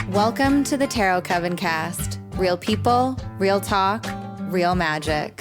Welcome to the Tarot Coven cast. Real people, real talk, real magic.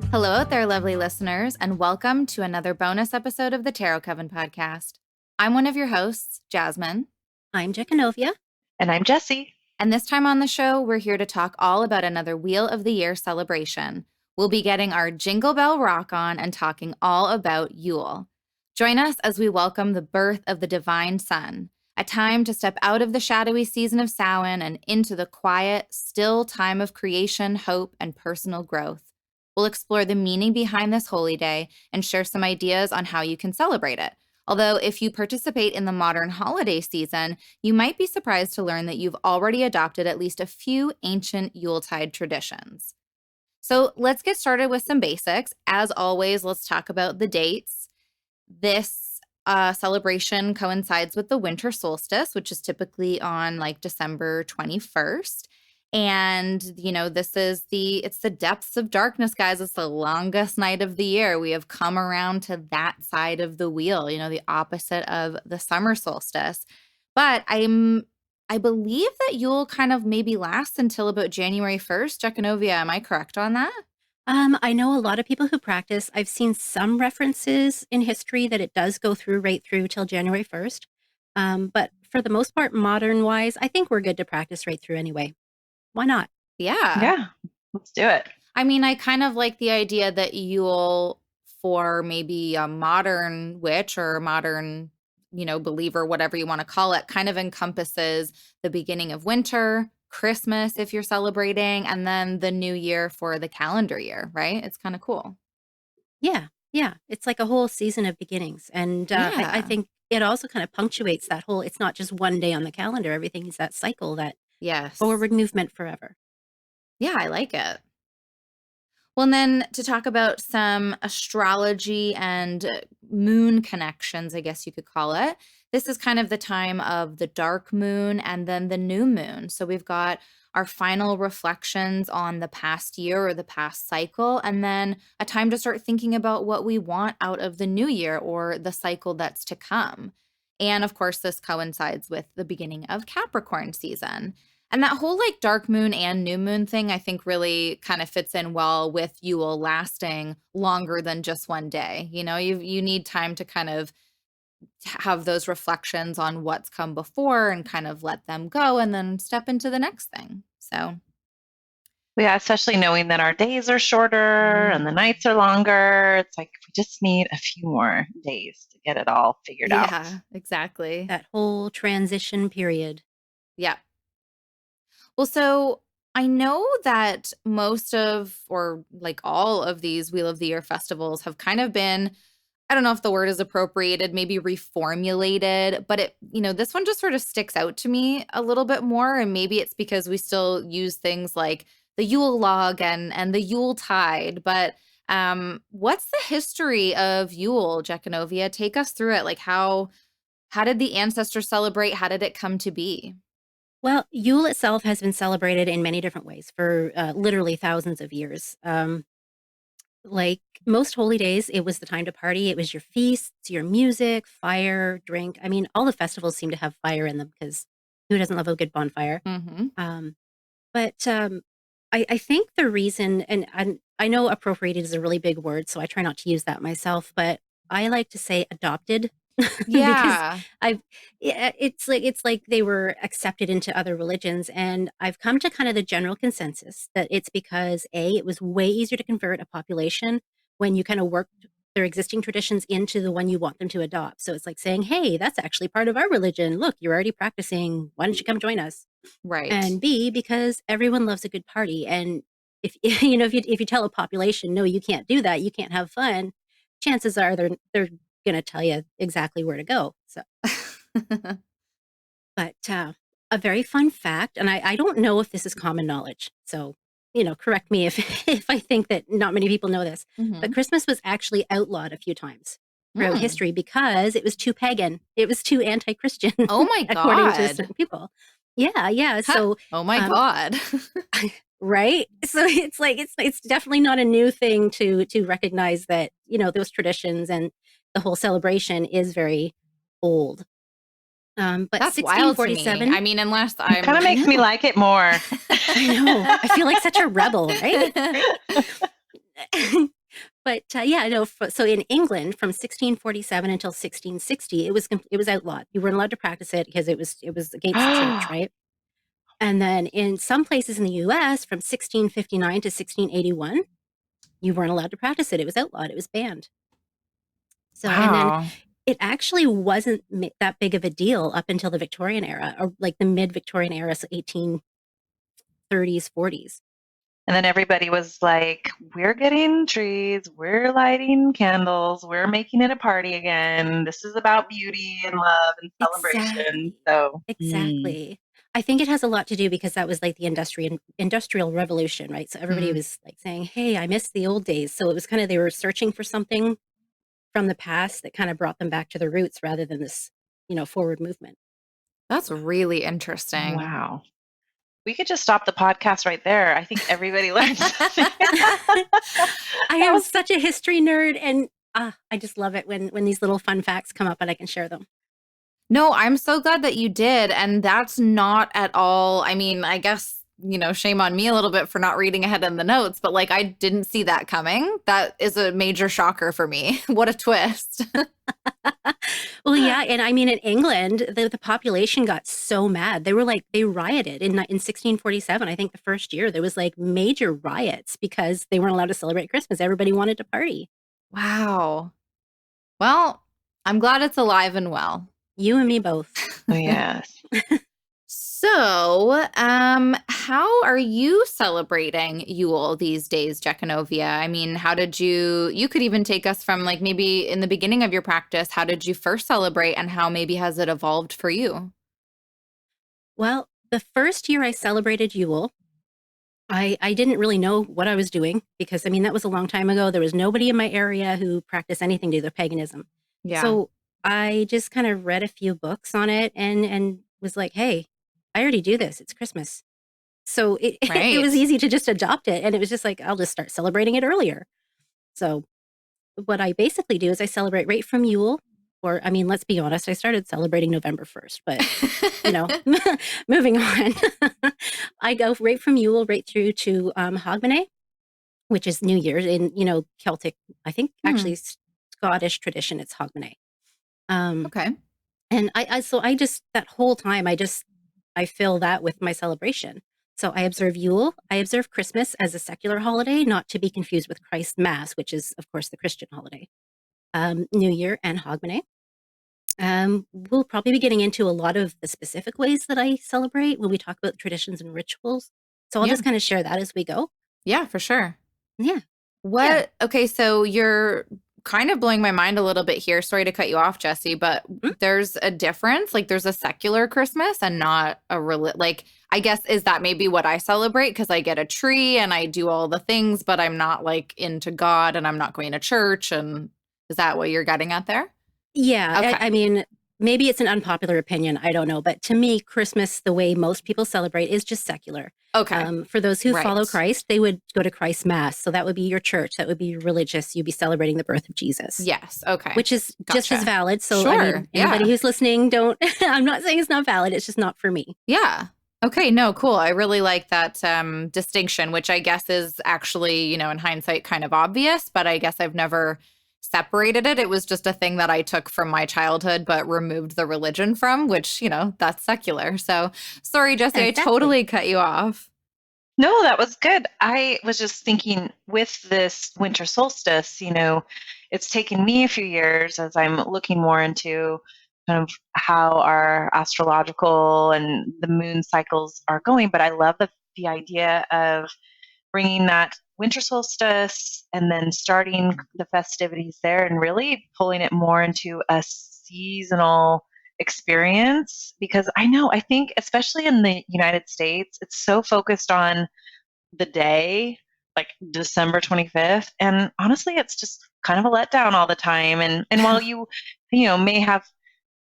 Hello out there, lovely listeners, and welcome to another bonus episode of the Tarot Coven podcast. I'm one of your hosts, Jasmine. I'm Jekanovia. And I'm Jessie. And this time on the show, we're here to talk all about another Wheel of the Year celebration. We'll be getting our Jingle Bell Rock on and talking all about Yule. Join us as we welcome the birth of the divine sun, a time to step out of the shadowy season of Samhain and into the quiet, still time of creation, hope, and personal growth. We'll explore the meaning behind this holy day and share some ideas on how you can celebrate it. Although if you participate in the modern holiday season, you might be surprised to learn that you've already adopted at least a few ancient Yuletide traditions. So let's get started with some basics. As always, let's talk about the dates. This celebration coincides with the winter solstice, which is typically on like December 21st. And, you know, it's the depths of darkness, guys. It's the longest night of the year. We have come around to that side of the wheel, you know, the opposite of the summer solstice. But I believe that Yule kind of maybe lasts until about January 1st. Jekanovia, am I correct on that? I know a lot of people who practice. I've seen some references in history that it does go through right through till January 1st. But for the most part, modern-wise, I think we're good to practice right through anyway. Why not? Yeah, let's do it. I mean, I kind of like the idea that Yule, for maybe a modern witch or a modern, believer, whatever you want to call it, kind of encompasses the beginning of winter, Christmas if you're celebrating, and then the new year for the calendar year, right? It's kind of cool. Yeah. It's like a whole season of beginnings. And I think it also kind of punctuates that whole, it's not just one day on the calendar. Everything is that cycle, that forward movement forever. Yeah, I like it. Well, and then to talk about some astrology and moon connections, I guess you could call it. This is kind of the time of the dark moon and then the new moon. So we've got our final reflections on the past year or the past cycle, and then a time to start thinking about what we want out of the new year or the cycle that's to come. And of course, this coincides with the beginning of Capricorn season. And that whole like dark moon and new moon thing, I think really kind of fits in well with Yule lasting longer than just one day. You know, you need time to kind of have those reflections on what's come before and kind of let them go and then step into the next thing. So. Yeah, especially knowing that our days are shorter and the nights are longer. It's like we just need a few more days to get it all figured out. Yeah, exactly. That whole transition period. Yeah. Well, so I know that most of, or like all of these Wheel of the Year festivals have kind of been, I don't know if the word is appropriated, maybe reformulated, but this one just sort of sticks out to me a little bit more. And maybe it's because we still use things like the Yule log and the Yule tide. But what's the history of Yule, Jekanovia? Take us through it. Like how did the ancestors celebrate? How did it come to be? Well, Yule itself has been celebrated in many different ways for literally thousands of years. Like most holy days, it was the time to party. It was your feasts, your music, fire, drink. I mean, all the festivals seem to have fire in them because who doesn't love a good bonfire? Mm-hmm. But I think the reason, and I know appropriated is a really big word, so I try not to use that myself, but I like to say adopted. Yeah. Because it's like they were accepted into other religions, and I've come to kind of the general consensus that it's because it was way easier to convert a population when you kind of worked their existing traditions into the one you want them to adopt. So it's like saying, hey, that's actually part of our religion. Look, you're already practicing. Why don't you come join us? Right. And B, because everyone loves a good party. And if if you tell a population, no, you can't do that, you can't have fun, chances are they're going to tell you exactly where to go. So, but a very fun fact, and I don't know if this is common knowledge, so correct me if if I think that not many people know this, but Mhm. Christmas was actually outlawed a few times throughout Mm. history because it was too pagan. It was too anti-Christian, Oh my according to god. certain people. Yeah, yeah. Huh. So, Oh my um, god. right. So it's like it's definitely not a new thing to recognize that those traditions and the whole celebration is very old. But That's wild to me. 1647, I mean, unless It kind of I I'm makes me know, like it more. I know. I feel like such a rebel, right? Right. But yeah, no. So in England, from 1647 until 1660, it was outlawed. You weren't allowed to practice it because it was against the church, right? And then in some places in the U.S., from 1659 to 1681, you weren't allowed to practice it. It was outlawed. It was banned. So, and then Wow. it actually wasn't that big of a deal up until the Victorian era, or like the mid-Victorian era, so 1830s, 40s. And then everybody was like, we're getting trees, we're lighting candles, we're making it a party again. This is about beauty and love and celebration. Exactly. So, Exactly. I think it has a lot to do because that was like the industrial revolution, right? So everybody mm, was like saying, "Hey, I miss the old days." So it was kind of they were searching for something from the past that kind of brought them back to their roots rather than this, forward movement. That's really interesting. wow. We could just stop the podcast right there. I think everybody learned something. I That am was such a history nerd, and I just love it when these little fun facts come up and I can share them. No, I'm so glad that you did. And that's not at all, I mean, I guess, shame on me a little bit for not reading ahead in the notes, but like I didn't see that coming. That is a major shocker for me. What a twist. Well, yeah, and I mean, in England, the population got so mad. They rioted in 1647. I think the first year there was like major riots because they weren't allowed to celebrate Christmas. Everybody wanted to party. Wow. Well, I'm glad it's alive and well. You and me both. oh, yes. So, how are you celebrating Yule these days, Jekanovia? I mean, how did you could even take us from like maybe in the beginning of your practice, how did you first celebrate and how maybe has it evolved for you? Well, the first year I celebrated Yule, I didn't really know what I was doing because I mean that was a long time ago. There was nobody in my area who practiced anything to do with paganism. Yeah. So I just kind of read a few books on it and was like, hey, I already do this. It's Christmas. So it it was Right. easy to just adopt it, and it was just like, I'll just start celebrating it earlier. So what I basically do is I celebrate right from Yule, or I mean, let's be honest, I started celebrating November 1st, but you know, moving on. I go right from Yule right through to Hogmanay, which is New Year's in, Celtic, I think Hmm. actually Scottish tradition, it's Hogmanay. Um, Okay. and so I just, that whole time, I fill that with my celebration. So I observe Yule. I observe Christmas as a secular holiday, not to be confused with Christ Mass, which is, of course, the Christian holiday. New Year and Hogmanay. We'll probably be getting into a lot of the specific ways that I celebrate when we talk about traditions and rituals. So I'll Yeah. just kind of share that as we go. Yeah, for sure. Yeah. Yeah. Okay, so you're kind of blowing my mind a little bit here. Sorry to cut you off, Jesse, but Mm, there's a difference. Like there's a secular Christmas and not a like I guess is that maybe what I celebrate because I get a tree and I do all the things, but I'm not like into God and I'm not going to church and is that what you're getting at there? Yeah. Okay. I mean, maybe it's an unpopular opinion. I don't know. But to me, Christmas, the way most people celebrate, is just secular. Okay. For those who follow Right. Christ, they would go to Christ's Mass. So that would be your church. That would be religious. You'd be celebrating the birth of Jesus, Yes. Okay. which is just as Gotcha. valid. So, I Sure. mean, anybody Yeah. who's listening, don't, I'm not saying it's not valid. It's just not for me. Yeah. Okay, no, cool. I really like that distinction, which I guess is actually, in hindsight, kind of obvious, but I guess I've never separated it. It was just a thing that I took from my childhood, but removed the religion from, which, that's secular. So sorry, Jesse, I Exactly. totally cut you off. No, that was good. I was just thinking with this winter solstice, it's taken me a few years as I'm looking more into kind of how our astrological and the moon cycles are going. But I love the idea of bringing that winter solstice and then starting the festivities there and really pulling it more into a seasonal experience because I think especially in the United States it's so focused on the day, like December 25th. And honestly, it's just kind of a letdown all the time. And while you may have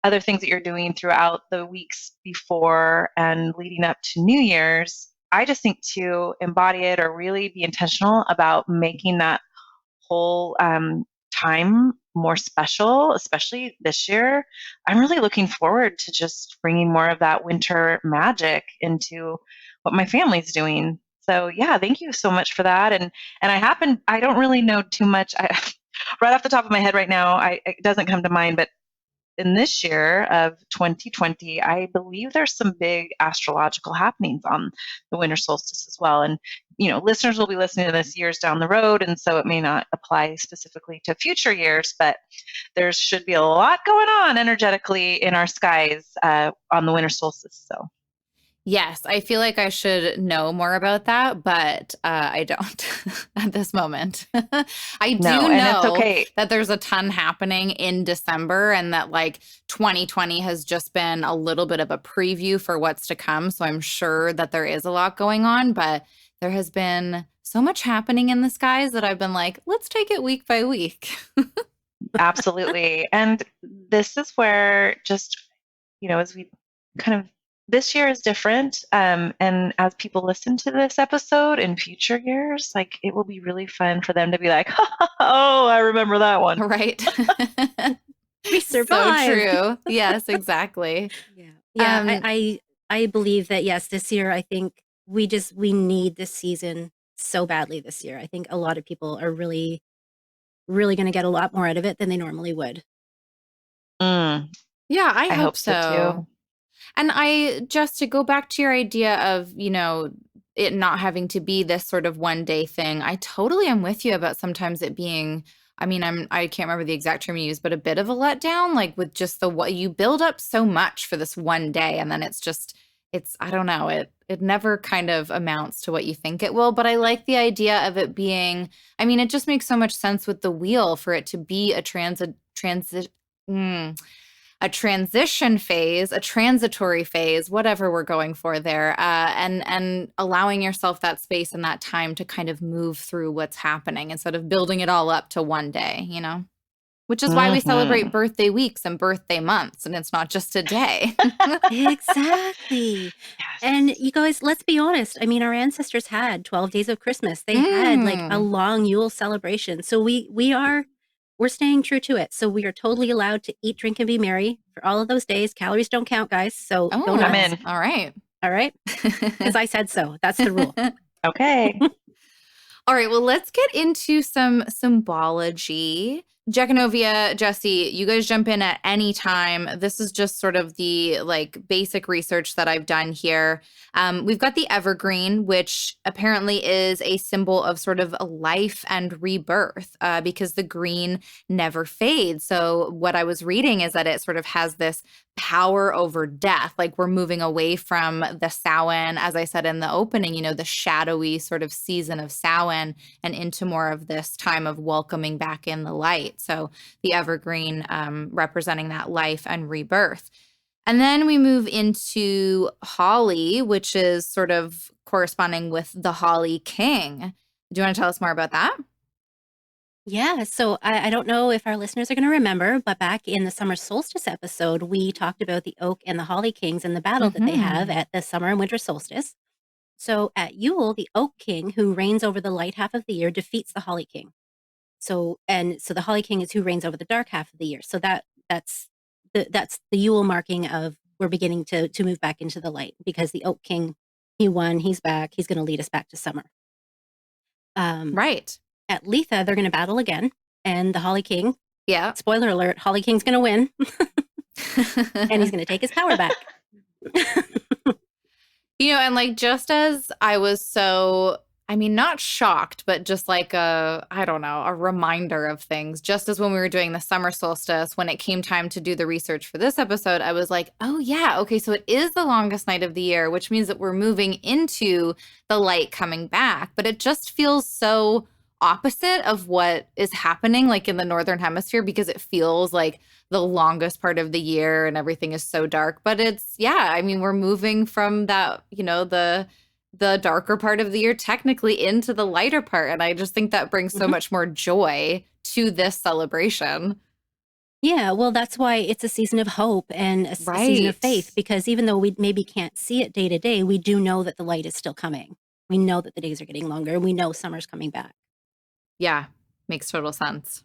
other things that you're doing throughout the weeks before and leading up to New Year's, I just think to embody it or really be intentional about making that whole time more special, especially this year. I'm really looking forward to just bringing more of that winter magic into what my family's doing. So yeah, thank you so much for that. And I don't really know too much. Right off the top of my head right now, it doesn't come to mind, but in this year of 2020, I believe there's some big astrological happenings on the winter solstice as well. And, listeners will be listening to this years down the road. And so it may not apply specifically to future years, but there should be a lot going on energetically in our skies on the winter solstice. So Yes, I feel like I should know more about that, but I don't at this moment. I do no, and it's know okay. that there's a ton happening in December and that like 2020 has just been a little bit of a preview for what's to come. So I'm sure that there is a lot going on, but there has been so much happening in the skies that I've been like, let's take it week by week. Absolutely. And this is where just, as we kind of, this year is different. And as people listen to this episode in future years, like it will be really fun for them to be like, oh, I remember that one. Right? We So survived. true. Yes, exactly. Yeah. Um, I believe that, yes, this year, I think we need this season so badly this year. I think a lot of people are really, really going to get a lot more out of it than they normally would. Mm, yeah, I I hope hope so so. too. And just to go back to your idea of, it not having to be this sort of one day thing, I totally am with you about sometimes it being, I can't remember the exact term you used, but a bit of a letdown, like with just what you build up so much for this one day. And then I don't know, it never kind of amounts to what you think it will. But I like the idea of it being, it just makes so much sense with the wheel for it to be a transition phase, a transitory phase, whatever we're going for there, and allowing yourself that space and that time to kind of move through what's happening instead of building it all up to one day, Which is why we celebrate Mm-hmm. birthday weeks and birthday months, and it's not just a day. Exactly. And Yes. you guys, let's be honest. Our ancestors had 12 days of Christmas. They had like a Mm. long Yule celebration. So we're staying true to it. So we are totally allowed to eat, drink, and be merry for all of those days. Calories don't count, guys. So go I'm Oh, nuts. in. all right. All right. Because I said so. That's the rule. Okay. All right, well, let's get into some symbology. Jekanovia, Jesse, you guys jump in at any time. This is just sort of the like basic research that I've done here. We've got the evergreen, which apparently is a symbol of sort of a life and rebirth because the green never fades. So what I was reading is that it sort of has this power over death. Like we're moving away from the Samhain, as I said in the opening, the shadowy sort of season of Samhain and into more of this time of welcoming back in the light. So the evergreen representing that life and rebirth. And then we move into holly, which is sort of corresponding with the holly king. Do you want to tell us more about that? Yeah, so I don't know if our listeners are going to remember, but back in the summer solstice episode, we talked about the oak and the holly kings and the battle that they have Mm-hmm. at the summer and winter solstice. So at Yule, the oak king, who reigns over the light half of the year, defeats the holly king. So the holly king is who reigns over the dark half of the year. So that's the Yule marking of we're beginning to move back into the light because the oak king, he won, he's back, he's going to lead us back to summer. Right. At Letha, they're going to battle again, and the Holly King, Yeah. spoiler alert, Holly King's going to win, and he's going to take his power back. And like just as I was so, not shocked, but just like I don't know, a reminder of things. Just as when we were doing the summer solstice, when it came time to do the research for this episode, I was like, oh yeah, okay, so it is the longest night of the year, which means that we're moving into the light coming back. But it just feels so opposite of what is happening like in the northern hemisphere because it feels like the longest part of the year and everything is so dark. But we're moving from that, the the darker part of the year technically into the lighter part. And I just think that brings so Mhm. much more joy to this celebration. Yeah, well, that's why it's a season of hope and a season of Right. faith, because even though we maybe can't see it day to day, we do know that the light is still coming. We know that the days are getting longer, and we know summer's coming back. Yeah, makes total sense.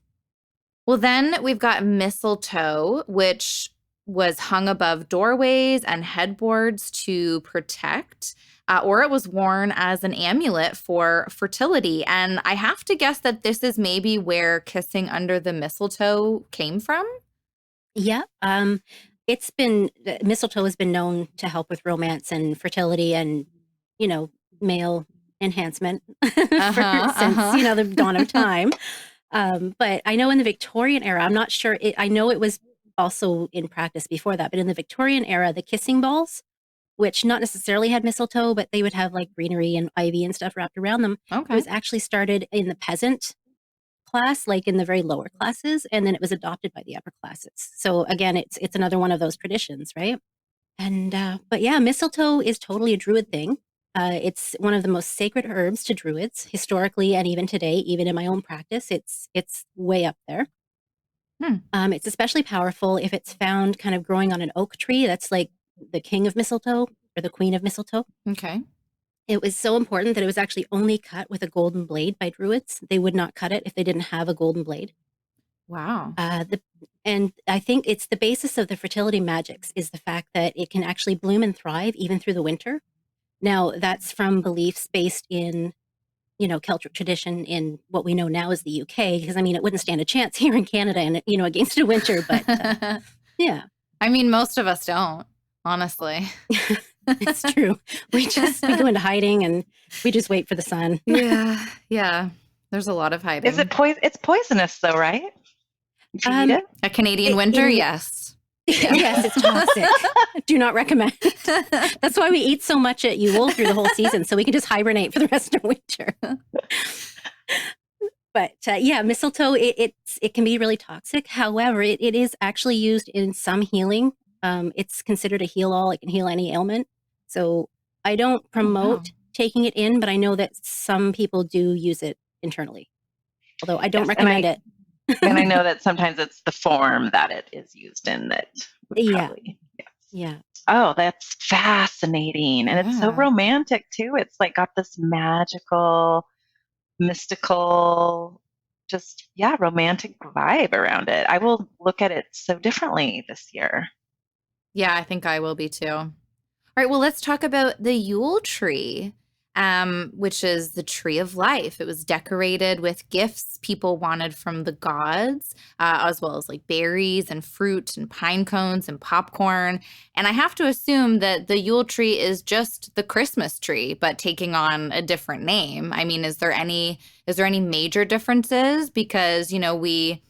Well, then we've got mistletoe, which was hung above doorways and headboards to protect, or it was worn as an amulet for fertility. And I have to guess that this is maybe where kissing under the mistletoe came from. Yeah, it's been mistletoe has been known to help with romance and fertility and, you know, male enhancement Uh for huh. Uh since, the dawn of huh. time. But I know in the Victorian era, I'm not sure I know it was also in practice before that, but in the Victorian era, the kissing balls, which not necessarily had mistletoe, but they would have, like, greenery and ivy and stuff wrapped around them. It Okay. was actually started in the peasant class, like, in the very lower classes, and then it was adopted by the upper classes. So, again, it's another one of those traditions, right? And, but yeah, mistletoe is totally a Druid thing. It's one of the most sacred herbs to Druids, historically and even today, even in my own practice, it's way up there. Hmm. It's especially powerful if it's found kind of growing on an oak tree. That's like the king of mistletoe or the queen of mistletoe. Okay. It was so important that it was actually only cut with a golden blade by Druids. They would not cut it if they didn't have a golden blade. Wow. The and I think it's the basis of the fertility magics is the fact that it can actually bloom and thrive even through the winter. Now, that's from beliefs based in, Celtic tradition in what we know now as the UK, because I mean, it wouldn't stand a chance here in Canada and, against a winter, but yeah, I mean, most of us don't, honestly. it's true. We go into hiding and we just wait for the sun. Yeah. Yeah. There's a lot of Is it hiding. It's poisonous though, right? If you eat Um, it? A Canadian winter, in yes. Yeah. Yes, it's toxic. Do not recommend. That's why we eat so much at Yule through the whole season, so we can just hibernate for the rest of winter. But yeah, mistletoe it can be really toxic. However, it is actually used in some healing. It's considered a heal all. It can heal any ailment. So I don't Oh, wow. promote taking it in, but I know that some people do use it internally. Although I don't Yes, and recommend it. I know that sometimes it's the form that it is used in that would Yeah, probably, yes. yeah. Oh, that's fascinating. And it's so Yeah. romantic too. It's like got this magical, mystical, just, yeah, romantic vibe around it. I will look at it so differently this year. Yeah, I think I will be too. All right, well, let's talk about the Yule tree, which is the tree of life. It was decorated with gifts people wanted from the gods, as well as like berries and fruit and pine cones and popcorn. And I have to assume that the Yule tree is just the Christmas tree, but taking on a different name. I mean, is there any major differences? Because, we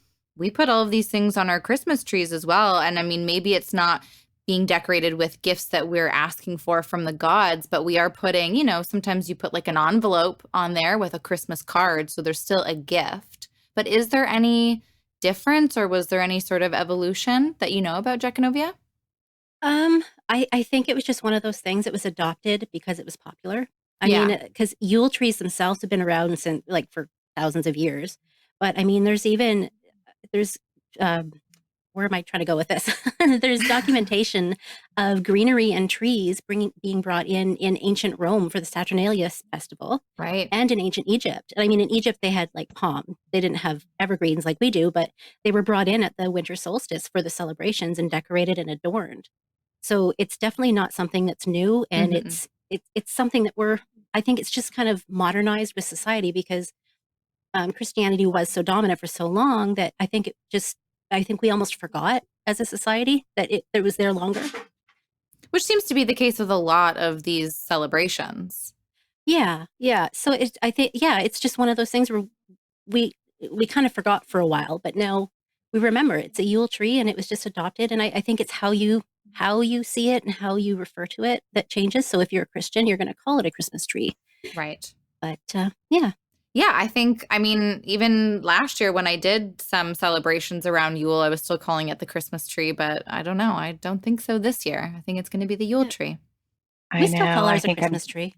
put all of these things on our Christmas trees as well. And I mean, maybe it's not being decorated with gifts that we're asking for from the gods, but we are putting, sometimes you put like an envelope on there with a Christmas card, so there's still a gift. But is there any difference or was there any sort of evolution that you know about Jekanovia? I think it was just one of those things that was adopted because it was popular. I Yeah, mean, because Yule trees themselves have been around since like for thousands of years. But I mean, there's um, where am I trying to go with this? There's documentation of greenery and trees being brought in ancient Rome for the Saturnalia festival, right. and in ancient Egypt. And I mean, in Egypt they had like palm. They didn't have evergreens like we do, but they were brought in at the winter solstice for the celebrations and decorated and adorned. So it's definitely not something that's new, and Hmm. it's something that I think it's just kind of modernized with society because Christianity was so dominant for so long that I think we almost forgot as a society that it was there longer. Which seems to be the case with a lot of these celebrations. Yeah, yeah. So I think yeah, it's just one of those things where we we kind of forgot for a while, but now we remember it's a Yule tree and it was just adopted. And I think it's how you see it and how you refer to it that changes. So if you're a Christian, you're going to call it a Christmas tree. Right. But yeah, Yeah, I mean, even last year when I did some celebrations around Yule, I was still calling it the Christmas tree, but I don't know. I don't think so this year. I think it's going to be the Yule yeah, tree. we I still know. call I ours a think I'm Christmas tree.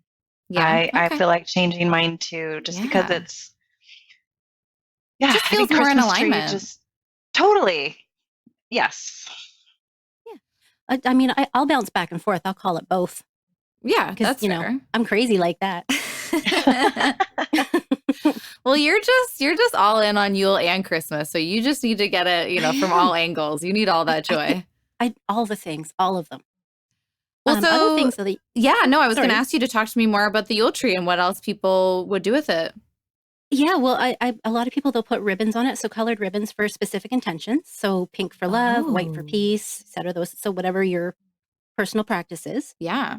Yeah. I Okay. feel like changing mine too, just because Yeah. it's, It yeah, just I think feels more in Christmas tree alignment. just totally. Yes. Yeah. I mean, I'll bounce back and forth. I'll call it both Yeah, because, that's fair. I'm crazy like that. Well, you're just all in on Yule and Christmas, so you just need to get it, I from am. all angles. You need all that I joy. all the things, all of them. Well, Other so things that yeah, no, I was going to sorry. ask you to talk to me more about the Yule tree and what else people would do with it. Yeah, well, a lot of people, they'll put ribbons on it, so colored ribbons for specific intentions. So pink for love, white for Oh, peace, et cetera. Those, so whatever your personal practice is. yeah.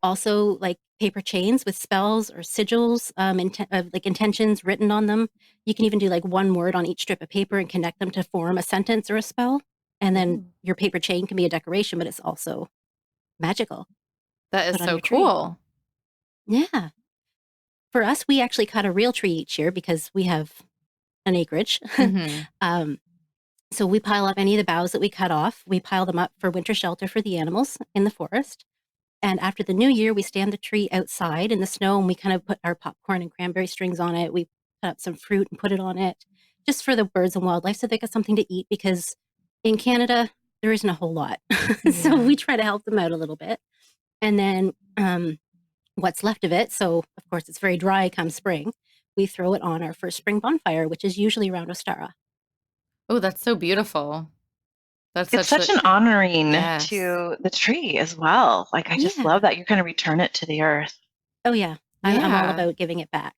Also, like paper chains with spells or sigils, like intentions written on them. You can even do like one word on each strip of paper and connect them to form a sentence or a spell. And then Ooh. your paper chain can be a decoration, but it's also magical That to is put on so your tree. cool. Yeah. For us, we actually cut a real tree each year because we have an acreage. Hmm. um, so we pile up any of the boughs that we cut off. We pile them up for winter shelter for the animals in the forest. And after the new year, we stand the tree outside in the snow and we kind of put our popcorn and cranberry strings on it. We cut up some fruit and put it on it just for the birds and wildlife so they got something to eat because in Canada, there isn't a whole lot. So Yeah. we try to help them out a little bit. And then what's left of it, so of course it's very dry come spring, we throw it on our first spring bonfire, which is usually around Ostara. Oh, that's so beautiful. That's It's such such a an honoring yes. to the tree as well. Like, I just love Yeah. that you're going to return it to the earth. Oh, yeah. I'm all Yeah. about giving it back.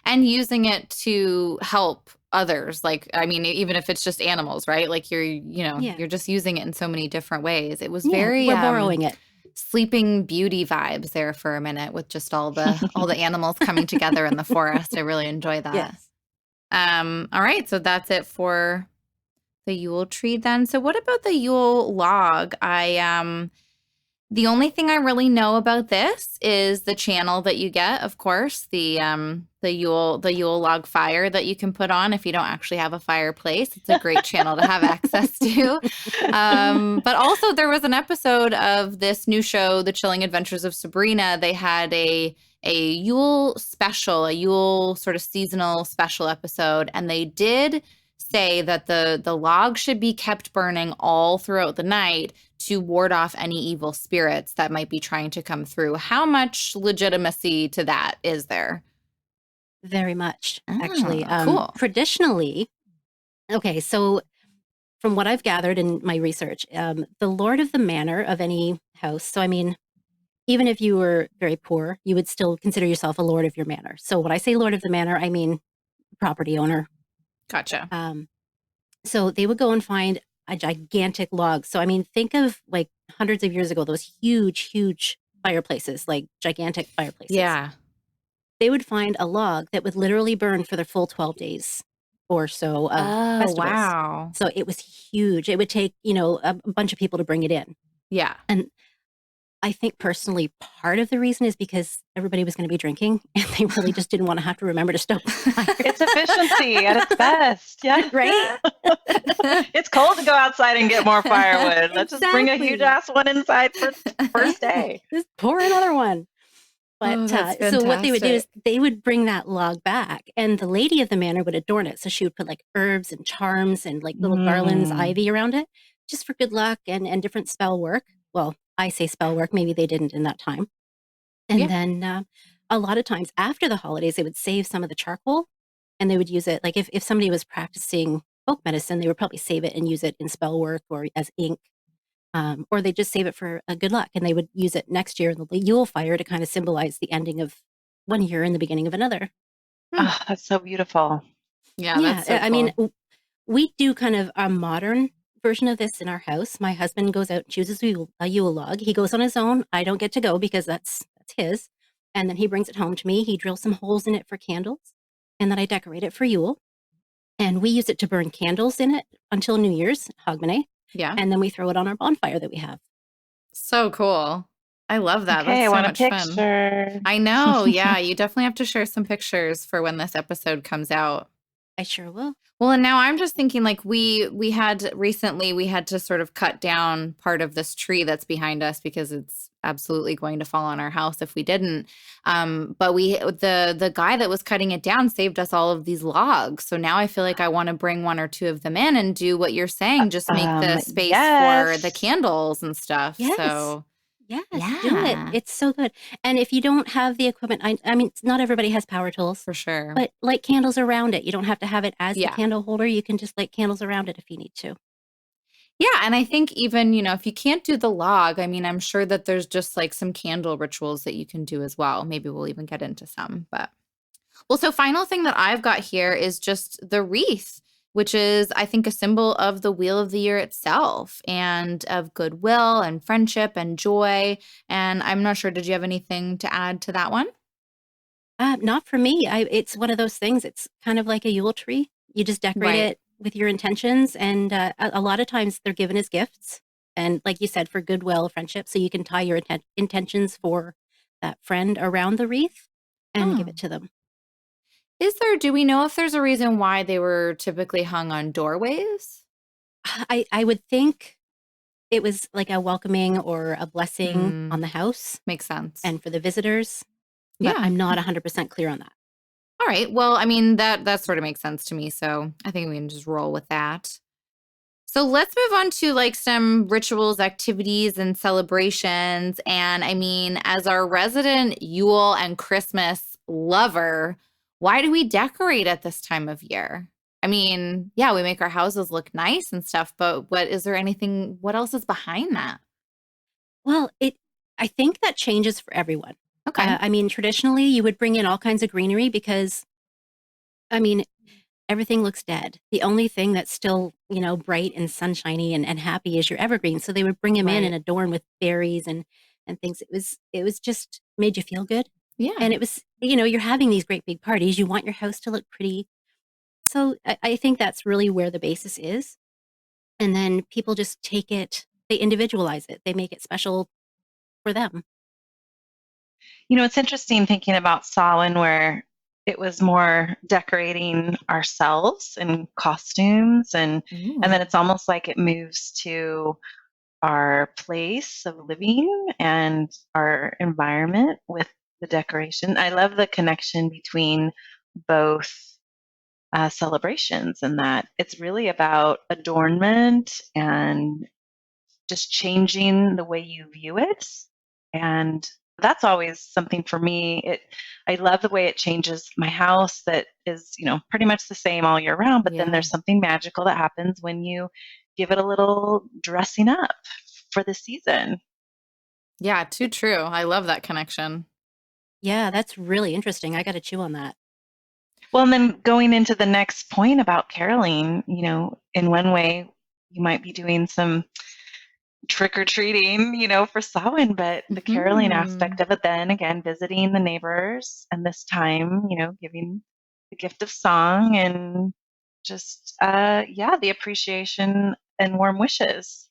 And using it to help others. Like, I mean, even if it's just animals, right? Like Yeah. you're just using it in so many different ways. It was Yeah, very we're borrowing it. Sleeping Beauty vibes there for a minute with just all the animals coming together in the forest. I really enjoy that. Yes. All right, so that's it for the Yule tree then. So what about the Yule log? The only thing I really know about this is the channel that you get, of course, the Yule log fire that you can put on if you don't actually have a fireplace. It's a great channel to have access to. But also there was an episode of this new show, The Chilling Adventures of Sabrina. They had a Yule special, a Yule sort of seasonal special episode, and they did say that the log should be kept burning all throughout the night to ward off any evil spirits that might be trying to come through. How much legitimacy to that is there? Very much, actually. Oh, cool. Traditionally, okay, so from what I've gathered in my research, the lord of the manor of any house, so I mean, even if you were very poor, you would still consider yourself a lord of your manor. So when I say lord of the manor, I mean property owner. Gotcha. Um, so they would go and find a gigantic log. So I mean, think of like hundreds of years ago, those huge, huge fireplaces, like gigantic fireplaces. Yeah. They would find a log that would literally burn for their full 12 days or so of Oh, festivals. wow. So it was huge. It would take, a bunch of people to bring it in. Yeah. And I think personally, part of the reason is because everybody was going to be drinking and they really just didn't want to have to remember to stoke the fire. It's efficiency at its best. Yeah. Right? It's cold to go outside and get more firewood. Let's just bring a huge Exactly. ass one inside for first day. Just pour another one. Oh, But that's so what they would do is fantastic. they would bring that log back, and the lady of the manor would adorn it. So she would put like herbs and charms and like little garlands, Mm. ivy around it, just for good luck and different spell work. Well, I say spell work. Maybe they didn't in that time. And Yeah. then a lot of times after the holidays, they would save some of the charcoal, and they would use it. Like if somebody was practicing folk medicine, they would probably save it and use it in spell work or as ink. Or they just save it for a good luck, and they would use it next year in the Yule fire to kind of symbolize the ending of one year and the beginning of another. Hmm. Oh, that's so beautiful. Yeah, Yeah, that's so I mean, cool. we do kind of a modern version of this in our house. My husband goes out and chooses a Yule log. He goes on his own. I don't get to go because that's his. And then he brings it home to me. He drills some holes in it for candles, and then I decorate it for Yule. And we use it to burn candles in it until New Year's, Hogmanay, Yeah. and then we throw it on our bonfire that we have. So cool. I love that. Okay, That's I so want a much fun. picture. I know. Yeah, you definitely have to share some pictures for when this episode comes out. I sure will. Well, and now I'm just thinking like we had recently we had to sort of cut down part of this tree that's behind us because absolutely going to fall on our house if we didn't. But the guy that was cutting it down saved us all of these logs. So now I feel like I want to bring one or two of them in and do what you're saying, just make the space for the Yes. candles and stuff. Yes. So Yes, do it. yeah, It's so good. And if you don't have the equipment, I mean, not everybody has power tools, for sure. but light candles around it. You don't have to have it as the Yeah. candle holder. You can just light candles around it if you need to. Yeah, and I think even, if you can't do the log, I mean, I'm sure that there's just like some candle rituals that you can do as well. Maybe we'll even get into some, but well, so final thing that I've got here is just the wreath, which is, I think, a symbol of the wheel of the year itself and of goodwill and friendship and joy. And I'm not sure, did you have anything to add to that one? Not for me. It's one of those things. It's kind of like a Yule tree. You just decorate Right. it with your intentions, and a lot of times they're given as gifts. And like you said, for goodwill, friendship, so you can tie your intentions for that friend around the wreath and give Oh. it to them. Do we know if there's a reason why they were typically hung on doorways? I would think it was like a welcoming or a blessing Hmm. on the house Makes sense. and for the visitors, but Yeah. I'm not 100% clear on that. All right. Well, I mean, that sort of makes sense to me. So I think we can just roll with that. So let's move on to like some rituals, activities, and celebrations. And I mean, as our resident Yule and Christmas lover, why do we decorate at this time of year? I mean, yeah, we make our houses look nice and stuff, but what else is behind that? Well, I think that changes for everyone. Okay. I mean, traditionally, you would bring in all kinds of greenery because, I mean, everything looks dead. The only thing that's still, bright and sunshiny and happy is your evergreen. So they would bring them in Right. and adorn with berries and things. It was just made you feel good. Yeah. And it was, you're having these great big parties. You want your house to look pretty. So I think that's really where the basis is. And then people just take it, they individualize it, they make it special for them. It's interesting thinking about Samhain where it was more decorating ourselves and costumes and then Ooh. it's almost like it moves to our place of living and our environment with the decoration. I love the connection between both celebrations and that it's really about adornment and just changing the way you view it. And that's always something for me. I love the way it changes my house that is, pretty much the same all year round, but then Yeah. there's something magical that happens when you give it a little dressing up for the season. Yeah, too true. I love that connection. Yeah, that's really interesting. I gotta chew on that. Well, and then going into the next point about caroling, in one way you might be doing some trick or treating, for Samhain, but the caroling aspect Mhm. of it, then again, visiting the neighbors, and this time, giving the gift of song and just, yeah, the appreciation and warm wishes.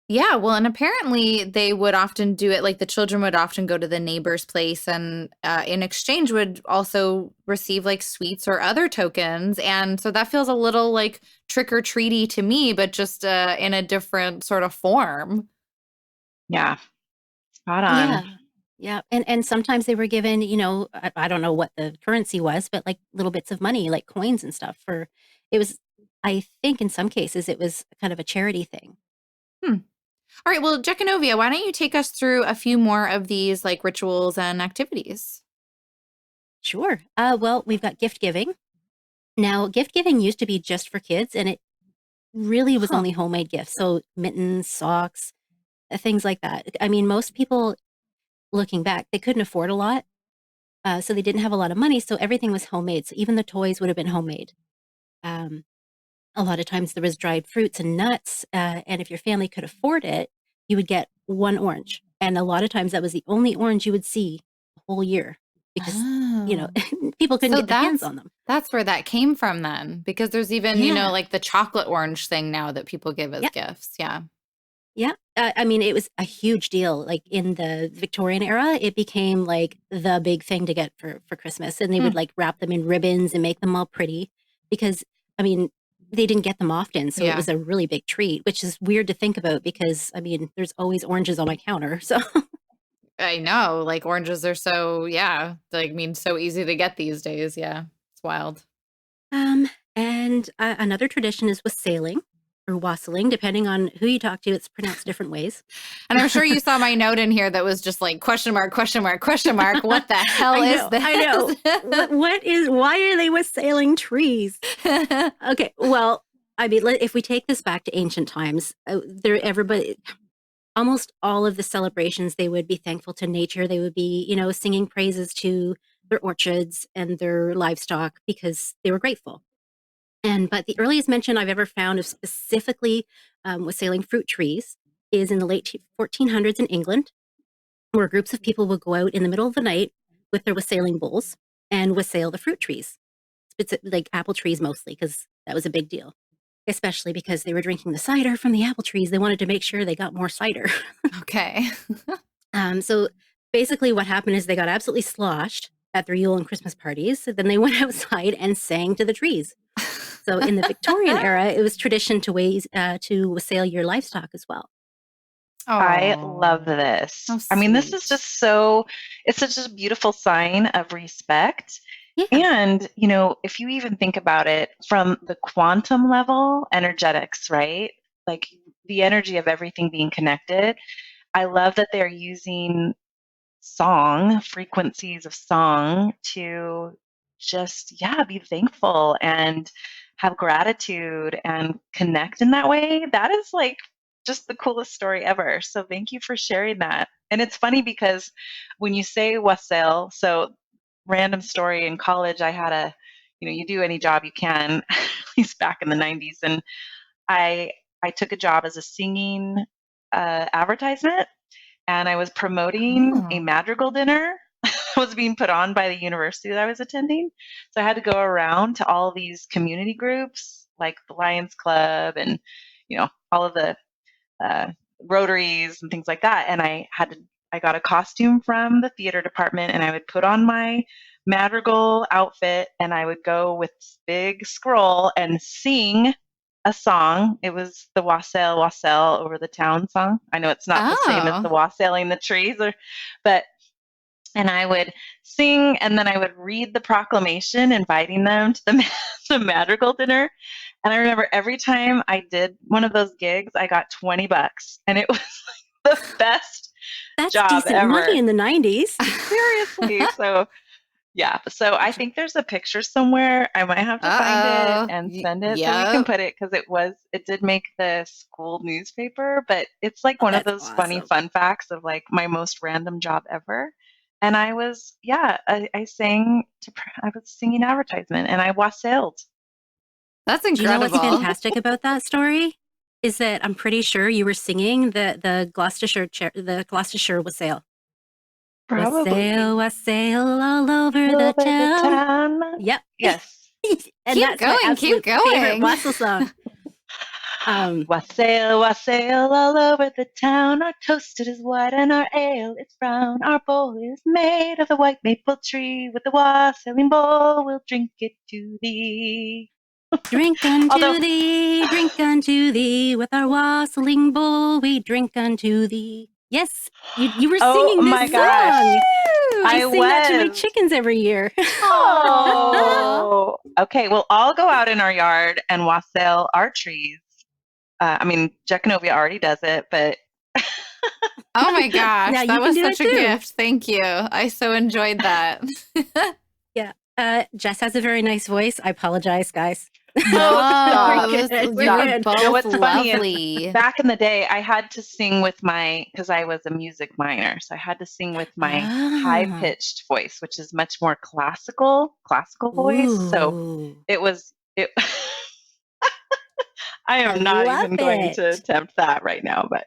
Yeah, well, and apparently they would often do it like the children would often go to the neighbor's place and in exchange would also receive like sweets or other tokens. And so that feels a little like trick or treaty to me, but just in a different sort of form. Yeah, spot on. Yeah. Yeah, and sometimes they were given, I don't know what the currency was, but, like, little bits of money, like coins and stuff for it was I think in some cases it was kind of a charity thing. Hmm. All right, well, Jekanovia, why don't you take us through a few more of these like rituals and activities? Sure. Well, we've got gift giving. Now, gift giving used to be just for kids, and it really was Huh. only homemade gifts, so mittens, socks, things like that. I mean, most people, looking back, they couldn't afford a lot, so they didn't have a lot of money, so everything was homemade, so even the toys would have been homemade. Um A lot of times there was dried fruits and nuts, and if your family could afford it, you would get 1 orange, and a lot of times that was the only orange you would see the whole year because, you know, Oh. people couldn't So get their hands that's on them. that's where that came from then, because there's even, Yeah. like the chocolate orange thing now that people give as Yeah, gifts. Yeah. yeah. I mean, it was a huge deal, like, in the Victorian era, it became, like, the big thing to get for Christmas, and they would, Hmm. like, wrap them in ribbons and make them all pretty because, I mean, they didn't get them often, so it Yeah. was a really big treat, which is weird to think about because, I mean, there's always oranges on my counter, so I know, like oranges are so, yeah, like mean so easy to get these days. Yeah, it's wild. And another tradition is wassailing or wassailing, depending on who you talk to. It's pronounced different ways. And I'm sure you saw my note in here that was just like question mark, question mark, question mark. What the hell is this? I know. Why are they wassailing trees? Okay, well, I mean, if we take this back to ancient times, almost all of the celebrations, they would be thankful to nature. They would be, singing praises to their orchards and their livestock because they were grateful. But the earliest mention I've ever found of specifically wassailing fruit trees is in the late 1400s in England, where groups of people would go out in the middle of the night with their wassailing bowls and wassail the fruit trees. Like apple trees mostly, because that was a big deal, especially because they were drinking the cider from the apple trees. They wanted to make sure they got more cider. Okay. So basically what happened is they got absolutely sloshed at their Yule and Christmas parties. So then they went outside and sang to the trees. So in the Victorian era, it was tradition to wassail your livestock as well. I love this. I mean, this is just it's such a beautiful sign of respect. Yeah. And, if you even think about it from the quantum level, energetics, right? Like the energy of everything being connected. I love that they're using frequencies of song to just, be thankful and have gratitude and connect in that way. That is like just the coolest story ever. So thank you for sharing that. And it's funny because when you say wassail, so random story in college, I had you do any job you can, at least back in the 90s. And I took a job as a singing advertisement, and I was promoting a madrigal dinner was being put on by the university that I was attending. So I had to go around to all these community groups like the Lions Club and, all of the Rotaries and things like that. And I got a costume from the theater department, and I would put on my madrigal outfit, and I would go with this big scroll and sing a song. It was the Wassail, Wassail over the town song. I know it's not the same as the wassailing the trees, and I would sing, and then I would read the proclamation inviting them to the madrigal dinner. And I remember every time I did one of those gigs, I got $20, and it was like the best job decent ever. Money in the 90s. Seriously. So yeah. So I think there's a picture somewhere. I might have to find it and send it so we can put it, because it did make the school newspaper, but it's like one of those funny fun facts of like my most random job ever. And I was, I was singing advertisement, and I wassailed. That's incredible. Do you know what's fantastic about that story? Is that I'm pretty sure you were singing the Gloucestershire wassail. Probably. Wassail, wassail all over the town. Yep. Yes. And keep going. Favorite wassail song. Wassail, wassail all over the town. Our toast is white and our ale is brown. Our bowl is made of the white maple tree. With the wassailing bowl, we'll drink it to thee. Drink unto thee, drink unto thee. With our wassailing bowl, we drink unto thee. Yes, you were singing this song. Gosh. I sing that to my chickens every year. Oh, okay. Well, I'll go out in our yard and wassail our trees. Jekanovia already does it, but oh my gosh, that was such a gift. Thank you. I so enjoyed that. Yeah. Jess has a very nice voice. I apologize, guys. No, we're good. What's funny is back in the day, I had to sing with because I was a music minor, so I had to sing with my high-pitched voice, which is much more classical voice. Ooh. So it was. I am not even going to attempt that right now, but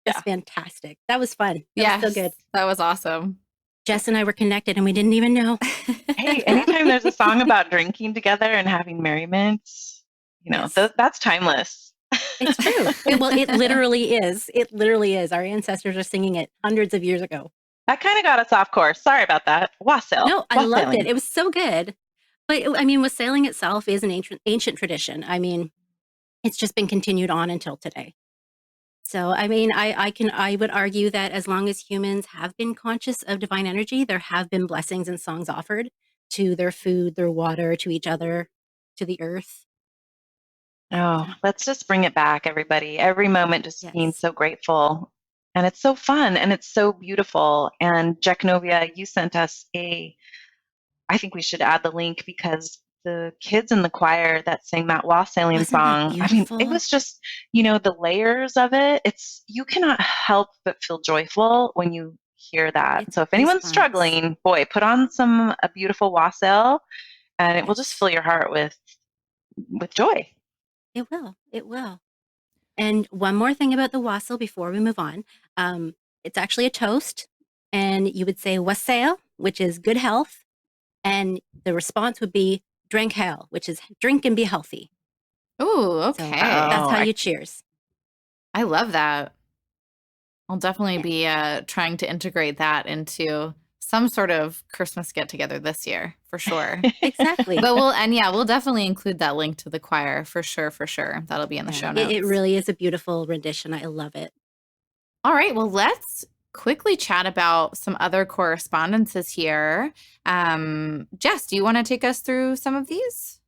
that's fantastic. That was fun. Yeah, so good. That was awesome. Jess and I were connected, and we didn't even know. Hey, anytime there's a song about drinking together and having merriment, that's timeless. It's true. Well, it literally is. It literally is. Our ancestors are singing it hundreds of years ago. That kind of got us off course. Sorry about that. Wassail. No, I loved it. It was so good. But wassailing itself is an ancient tradition. It's just been continued on until today. So, I mean, I would argue that as long as humans have been conscious of divine energy, there have been blessings and songs offered to their food, their water, to each other, to the earth. Oh, So, let's just bring it back, everybody. Every moment just being yes. so grateful. And it's so fun and it's so beautiful. And Jack Novia, you sent us I think we should add the link because the kids in the choir that sang that wassailing Wasn't that song, I mean, it beautiful? was just, the layers of it. You cannot help but feel joyful when you hear that. It's So if anyone's goosebumps. struggling, boy, put on a beautiful wassail and it will just Yes, fill your heart with joy. it will. It will. And one more thing about the wassail before we move on. It's actually a toast, and you would say wassail, which is good health, and the response would be drink hell, which is drink and be healthy. Ooh, So okay. that's Oh, how you cheers. I love that. I'll definitely be trying to integrate that into some sort of Christmas get together this year for sure. Exactly. But we'll definitely include that link to the choir for sure, for sure. That'll be in the Yeah, show it notes. really is a beautiful rendition. I love it. All right, well, let's quickly chat about some other correspondences here. Jess, do you want to take us through some of these?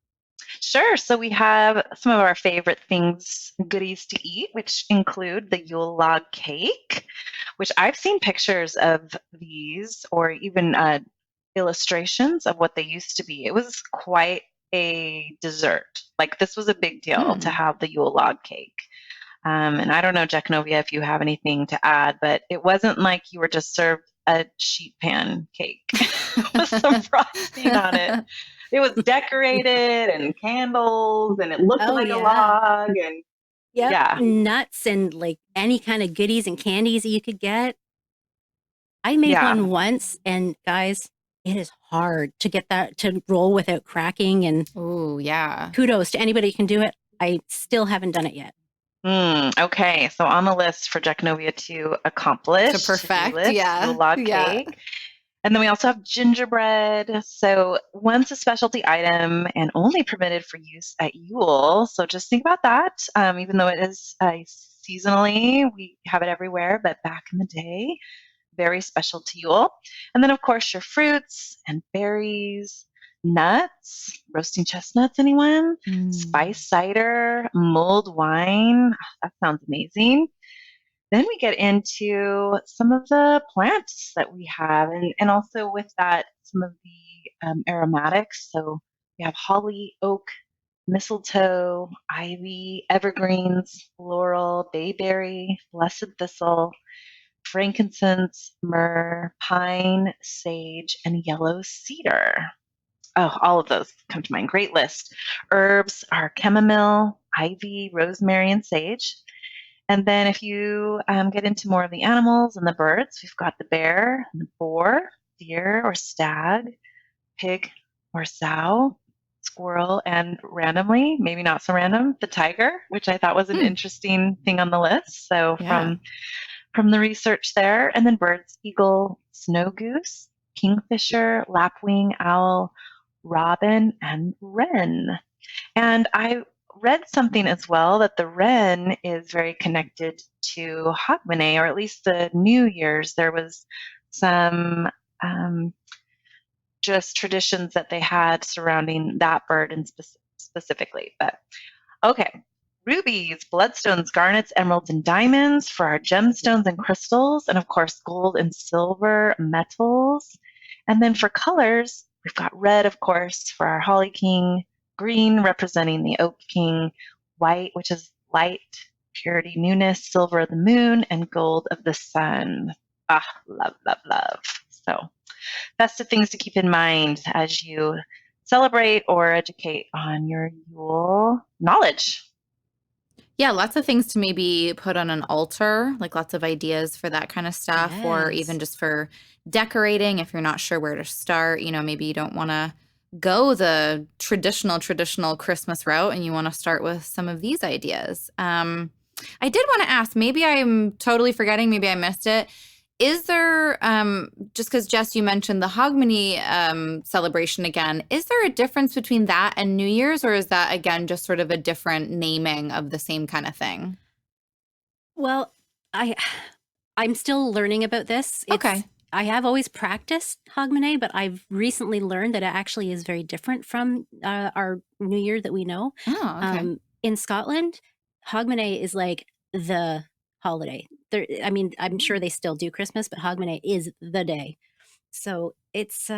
sure. So we have some of our favorite things, goodies to eat, which include the Yule log cake, which I've seen pictures of these or even illustrations of what they used to be. It was quite a dessert. Like this was a big deal to Hmm. have the Yule log cake. And I don't know, Jeknovia, if you have anything to add, but it wasn't like you were just served a sheet pan cake with some frosting on it. It was decorated and candles, and it looked Oh like a yeah. log. And Yep. yeah, Nuts and like any kind of goodies and candies that you could get. I made yeah. one once, and guys, it is hard to get that to roll without cracking. And Ooh, yeah. kudos to anybody who can do it. I still haven't done it yet. Okay, so on the list for Jeknovia to To accomplish, to do perfect. list, Yule Yeah. log Yeah. cake. And then we also have gingerbread. So once a specialty item and only permitted for use at Yule. So just think about that. Even though it is seasonally, we have it everywhere, but back in the day, very special to Yule. And then, of course, your fruits and berries, nuts, roasting chestnuts, anyone? Mm. Spice cider, mulled wine. That sounds amazing. Then we get into some of the plants that we have, and also with that, some of the aromatics. So we have holly, oak, mistletoe, ivy, evergreens, laurel, bayberry, blessed thistle, frankincense, myrrh, pine, sage, and yellow cedar. Oh, all of those come to mind. Great list. Herbs are chamomile, ivy, rosemary, and sage. And then if you get into more of the animals and the birds, we've got the bear, the boar, deer or stag, pig or sow, squirrel, and randomly, maybe not so random, the tiger, which I thought was an Hmm. interesting thing on the list. So Yeah. from the research there, and then birds, eagle, snow goose, kingfisher, lapwing, owl, robin, and wren. And I read something as well that the wren is very connected to Hogmanay, or at least the New Year's. There was some um, just traditions that they had surrounding that bird and specifically. But okay, rubies, bloodstones, garnets, emeralds, and diamonds for our gemstones and crystals, and of course, gold and silver metals. And then for colors, we've got red, of course, for our Holly King, green representing the Oak King, white, which is light, purity, newness, silver of the moon, and gold of the sun. Ah, love, love, love. So, festive things to keep in mind as you celebrate or educate on your Yule knowledge. Yeah, lots of things to maybe put on an altar, like lots of ideas for that kind of stuff, or even Yes. just for decorating if you're not sure where to start. Maybe you don't want to go the traditional Christmas route and you want to start with some of these ideas. I did want to ask, maybe I'm totally forgetting, maybe I missed it. Is there, just because Jess, you mentioned the Hogmanay celebration again, is there a difference between that and New Year's, or is that again just sort of a different naming of the same kind of thing? Well, I I'm still learning about this. Okay. I have always practiced Hogmanay, but I've recently learned that it actually is very different from our New Year that we know. Oh, okay. In Scotland, Hogmanay is like the holiday. I mean, I'm sure they still do Christmas, but Hogmanay is the day. So it's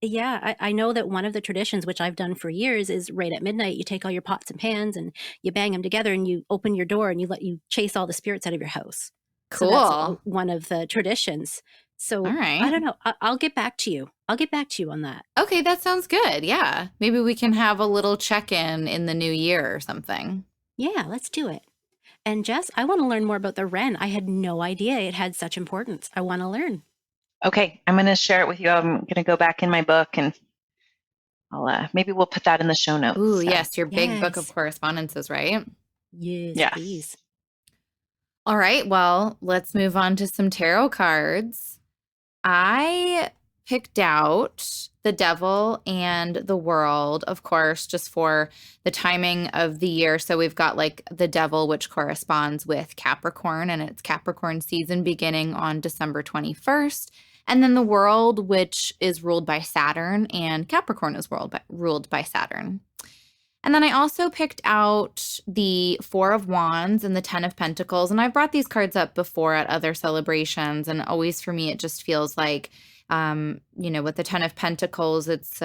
yeah, I know that one of the traditions, which I've done for years, is right at midnight you take all your pots and pans and you bang them together and you open your door and you chase all the spirits out of your house. So that's Cool. one of the traditions. All So I right. don't know. I'll get back to you. I'll get back to you on that. Okay, that sounds good. Yeah. Maybe we can have a little check-in the new year or something. Yeah, let's do it. And Jess, I want to learn more about the wren. I had no idea it had such importance. I want to learn. Okay, I'm going to share it with you. I'm going to go back in my book and I'll maybe we'll put that in the show Ooh, notes. So, yes, your big book of Yes. correspondences, right? Yes, yes. please. All right, well, let's move on to some tarot cards. I picked out the devil and the world, of course, just for the timing of the year. So we've got like the devil, which corresponds with Capricorn, and it's Capricorn season beginning on December 21st. And then the world, which is ruled by Saturn, and Capricorn is ruled by Saturn. And then I also picked out the Four of Wands and the Ten of Pentacles. And I've brought these cards up before at other celebrations. And always for me, it just feels like, with the Ten of Pentacles, it's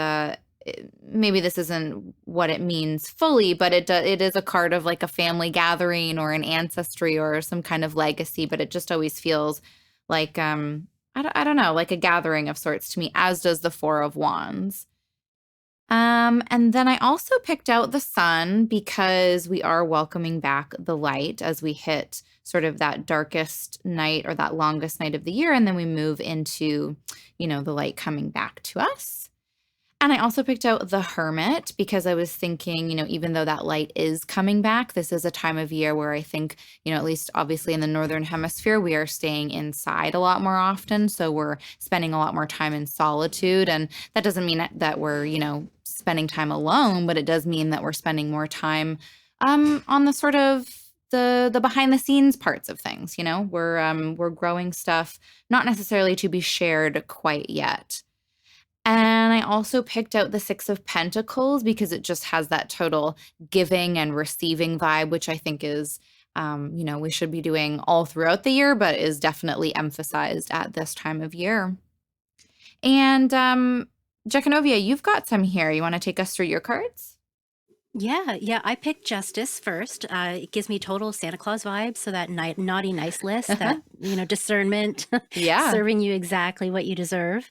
maybe this isn't what it means fully, but it is a card of like a family gathering or an ancestry or some kind of legacy. But it just always feels like, I don't know, like a gathering of sorts to me, as does the Four of Wands. And then I also picked out the sun because we are welcoming back the light as we hit sort of that darkest night or that longest night of the year. And then we move into, the light coming back to us. And I also picked out the hermit because I was thinking, even though that light is coming back, this is a time of year where I think, at least obviously in the northern hemisphere, we are staying inside a lot more often. So we're spending a lot more time in solitude. And that doesn't mean that we're, spending time alone, but it does mean that we're spending more time on the sort of the behind the scenes parts of things. We're growing stuff, not necessarily to be shared quite yet. And I also picked out the Six of Pentacles because it just has that total giving and receiving vibe, which I think is, we should be doing all throughout the year, but is definitely emphasized at this time of year. And Jekanovia, you've got some here. You want to take us through your cards? Yeah. I picked Justice first. It gives me total Santa Claus vibes. So that naughty nice list, that discernment, Yeah. serving you exactly what you deserve.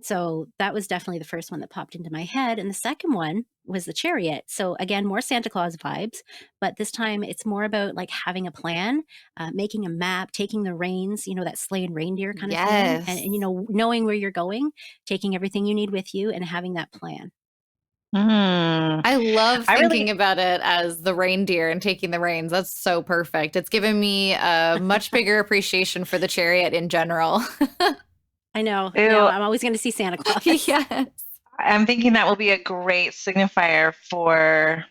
So that was definitely the first one that popped into my head. And the second one was the Chariot. So again, more Santa Claus vibes, but this time it's more about like having a plan, making a map, taking the reins, that sleigh and reindeer kind of feeling, and, Yes. knowing where you're going, taking everything you need with you, and having that plan. Mm. I love I thinking really, about it as the reindeer and taking the reins. That's so perfect. It's given me a much bigger appreciation for the chariot in general. I know. Now ew, I'm always going to see Santa Claus. Yes. I'm thinking that will be a great signifier for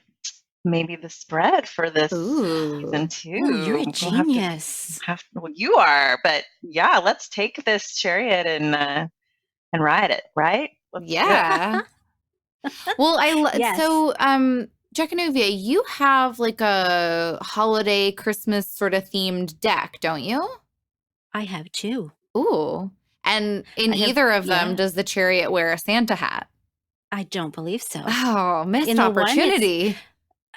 maybe the spread for this Ooh. season too. Oh, you're a We'll have to genius. well, you are, but yeah, let's take this chariot and ride it, right? Let's do it. Yeah. Well, Yes, so Jekanovia, you have like a holiday Christmas sort of themed deck, don't you? I have two. Ooh. And in I have, either of them, yeah, does the chariot wear a Santa hat? I don't believe so. Oh, In missed the one, opportunity.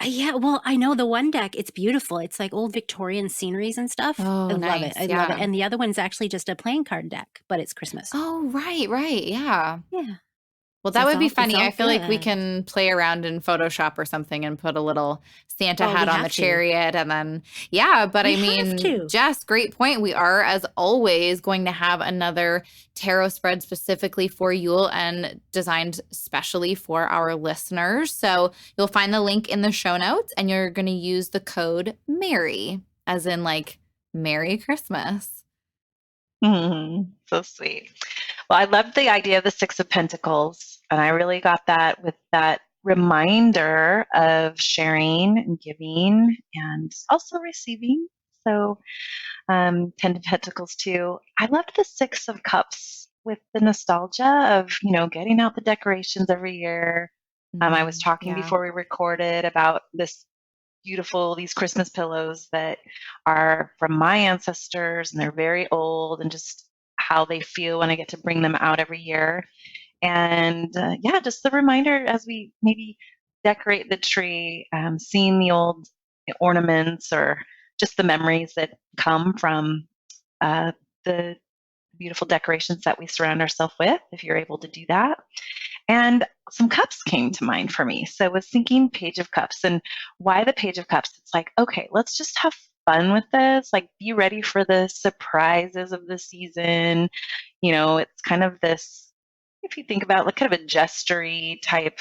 yeah, well, I know the one deck, it's beautiful. It's like old Victorian sceneries and stuff. I Oh, love it. nice. I love it. Yeah. And the other one's actually just a playing card deck, but it's Christmas. Oh, right, right. Yeah. Yeah. Well, So that would be it's funny. all I feel like we good. can play around in Photoshop or something and put a little Santa Oh, we hat on the have to. chariot. And then, yeah, but We I have mean, to. Jess, great point. We are, as always, going to have another tarot spread specifically for Yule and designed specially for our listeners. So you'll find the link in the show notes and you're going to use the code MARY, as in like Merry Christmas. So sweet. Well, I loved the idea of the Six of Pentacles, and I really got that with that reminder of sharing and giving and also receiving. So Ten of Pentacles too. I loved the Six of Cups with the nostalgia of, getting out the decorations every year. I was talking Yeah. before we recorded about these Christmas pillows that are from my ancestors, and they're very old, and just how they feel when I get to bring them out every year. And yeah, just the reminder as we maybe decorate the tree, seeing the old ornaments or just the memories that come from the beautiful decorations that we surround ourselves with, if you're able to do that. And some cups came to mind for me. So I was thinking Page of Cups. And why the Page of Cups? It's like, okay, let's just have fun with this. Like, be ready for the surprises of the season. It's kind of this, if you think about like kind of a gestury type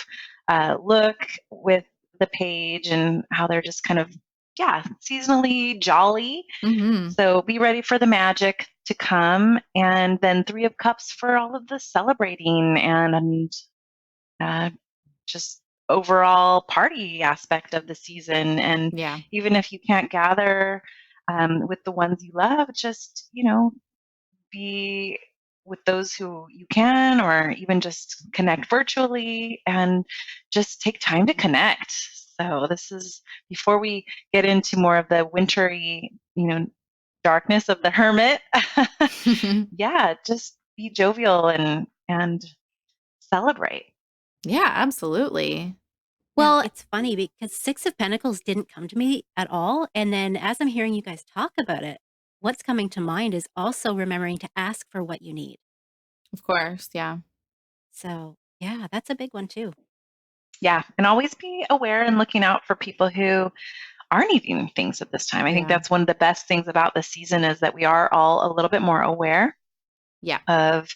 look with the page, and how they're just kind of, yeah, seasonally jolly. Mm-hmm. So be ready for the magic to come. And then Three of Cups for all of the celebrating and uh, just overall party aspect of the season. And Yeah. even if you can't gather with the ones you love, just, be with those who you can, or even just connect virtually and just take time to connect. So this is before we get into more of the wintry, darkness of the hermit. Yeah, just be jovial and celebrate. Yeah, absolutely. Now, Well, it's funny because Six of Pentacles didn't come to me at all, and then as I'm hearing you guys talk about it, what's coming to mind is also remembering to ask for what you need. of course, yeah. So, yeah, that's a big one too. Yeah, and always be aware and looking out for people who are needing things at this time. I think Yeah. that's one of the best things about the season, is that we are all a little bit more aware Yeah. of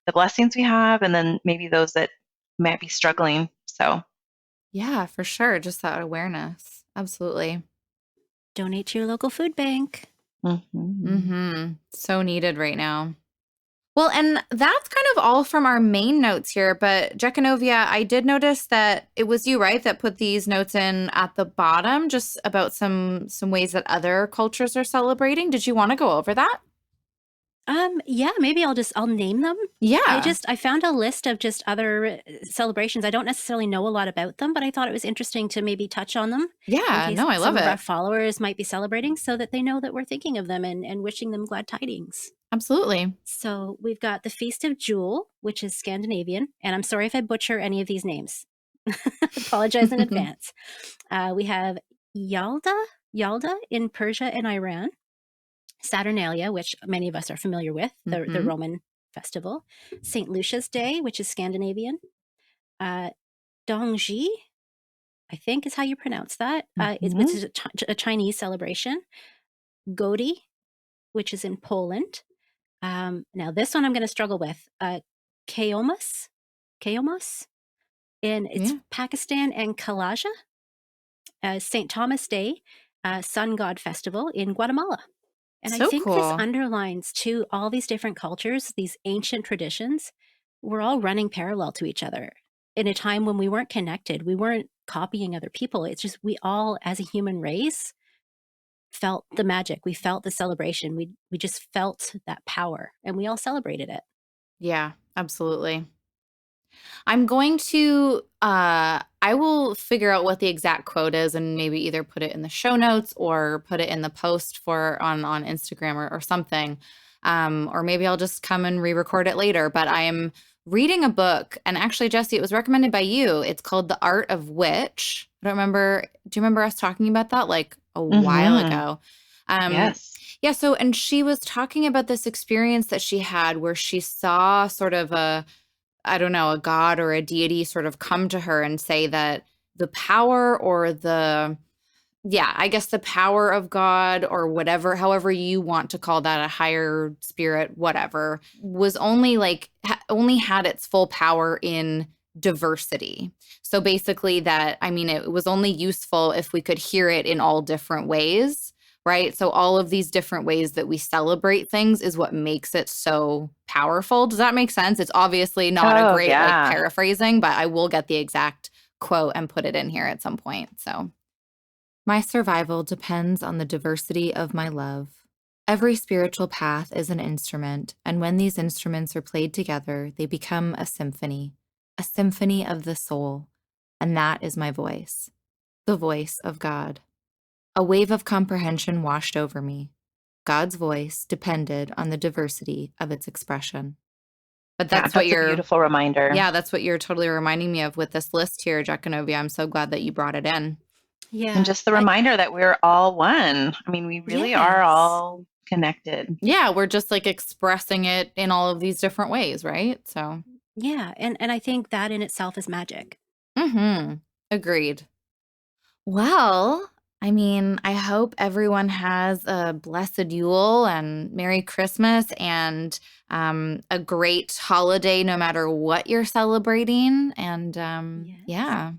the blessings we have, and then maybe those that might be struggling. So, Yeah, for sure. Just that awareness. Absolutely. Donate to your local food bank. mhm. Mm-hmm. So needed right now. Well, and that's kind of all from our main notes here. But Jekanovia, I did notice that it was you, right, that put these notes in at the bottom, just about some ways that other cultures are celebrating. Did you want to go over that? Yeah, maybe I'll name them. Yeah. I found a list of just other celebrations. I don't necessarily know a lot about them, but I thought it was interesting to maybe touch on them in Yeah. case No, I love some of our it. followers might be celebrating, so that they know that we're thinking of them and wishing them glad tidings. Absolutely. So we've got the Feast of Jule, which is Scandinavian, and I'm sorry if I butcher any of these names. Apologize in advance. We have Yalda in Persia and Iran. Saturnalia, which many of us are familiar with, the Mm-hmm. Roman festival. St. Lucia's Day, which is Scandinavian. Dongji, I think is how you pronounce that, which is a Chinese celebration. Godi, which is in Poland. Now, this one I'm going to struggle with. Keomas, and it's Yeah. Pakistan, and Kalaja. St. Thomas Day, Sun God Festival in Guatemala. And I So think this cool. underlines too all these different cultures, these ancient traditions, we're all running parallel to each other in a time when we weren't connected. We weren't copying other people. It's just we all, as a human race, felt the magic. We felt the celebration. We just felt that power, and we all celebrated it. Yeah, absolutely. I'm going to I will figure out what the exact quote is and maybe either put it in the show notes or put it in the post for on Instagram or something. Or maybe I'll just come and re-record it later. But I am reading a book, and actually, Jesse, it was recommended by you. It's called The Art of Witch. I don't remember. Do you remember us talking about that like a while Mhm. ago? Um, Yes. yeah, so and she was talking about this experience that she had where she saw sort of a I don't know, a god or a deity sort of come to her and say that the power or yeah, I guess the power of God or whatever, however you want to call that, a higher spirit, whatever, was only only had its full power in diversity. So basically, that, I mean, it was only useful if we could hear it in all different ways, right? So all of these different ways that we celebrate things is what makes it so powerful. Does that make sense? It's obviously not a Oh, great like yeah. paraphrasing, but I will get the exact quote and put it in here at some point. So my survival depends on the diversity of my love. Every spiritual path is an instrument, and when these instruments are played together, they become a symphony of the soul, and that is my voice, the voice of God. A wave of comprehension washed over me. God's voice depended on the diversity of its expression. But Yeah, that's what that's a beautiful reminder. Yeah, that's what you're totally reminding me of with this list here, Jaconovia. I'm so glad that you brought it in. Yeah. And just the reminder that we're all one. I mean, we really are all connected. Yeah, we're just like expressing it in all of these different ways, right? So Yeah, and I think that in itself is magic. Agreed. Well, I mean, I hope everyone has a blessed Yule and Merry Christmas and a great holiday no matter what you're celebrating. And yeah.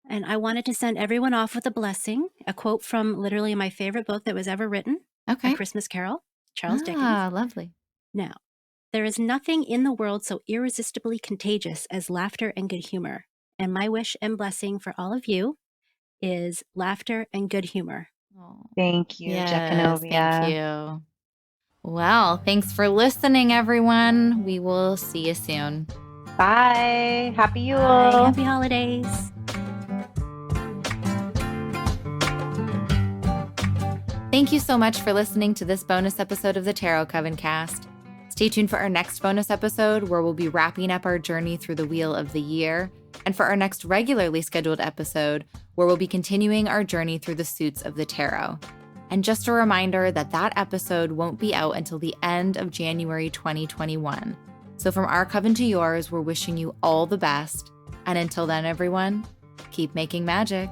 And I wanted to send everyone off with a blessing, a quote from literally my favorite book that was ever written, Okay. A Christmas Carol, Charles Dickens. Ah, lovely. Now, there is nothing in the world so irresistibly contagious as laughter and good humor. And my wish and blessing for all of you is laughter and good humor. Oh, thank you, yes, Jaconovia. thank you. Well, thanks for listening, everyone. We will see you soon. Bye. Happy Yule. Bye. Happy holidays. Thank you so much for listening to this bonus episode of the Tarot Coven cast. Stay tuned for our next bonus episode where we'll be wrapping up our journey through the Wheel of the Year, and for our next regularly scheduled episode where we'll be continuing our journey through the suits of the tarot. And just a reminder that that episode won't be out until the end of January 2021. So from our coven to yours, we're wishing you all the best. And until then, everyone, keep making magic.